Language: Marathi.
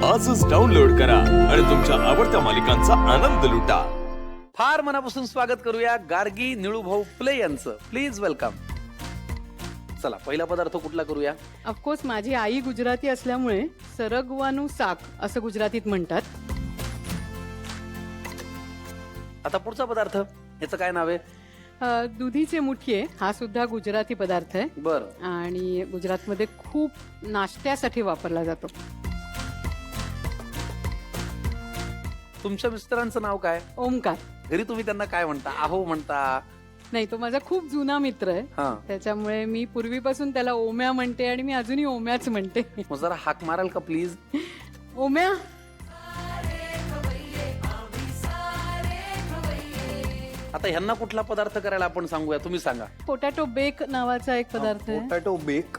आजच डाउनलोड करा आणि तुमच्या आवडत्या मालिकांचा आनंद लुटा. फार मनापासून स्वागत करूया गार्गी निळूभाऊ फुले यांचं. Please welcome. चला पहिला पदार्थ कुठला करूया? ऑफकोर्स माझी आई गुजराती असल्यामुळे सरगवानू साक असं गुजरातीत म्हणतात. आता पुढचा पदार्थ, याचं काय नाव आहे? दुधीचे मुठिये हा सुद्धा गुजराती पदार्थ आहे बर. आणि गुजरातमध्ये खूप नाश्त्यासाठी वापरला जातो. तुमच्या मिस्टरांचं नाव काय? ओमकार. घरी तुम्ही त्यांना काय म्हणता? आहो म्हणता? नाही, तो माझा खूप जुना मित्र आहे, हा. त्याच्यामुळे मी पूर्वीपासून त्याला ओम्या म्हणते आणि मी अजूनही ओम्याच म्हणते. मग जरा हाक माराल का प्लीज? ओम्या. आता ह्यांना कुठला पदार्थ करायला आपण सांगूया, तुम्ही सांगा. पोटॅटो बेक नावाचा एक पदार्थ आहे. Potato bake.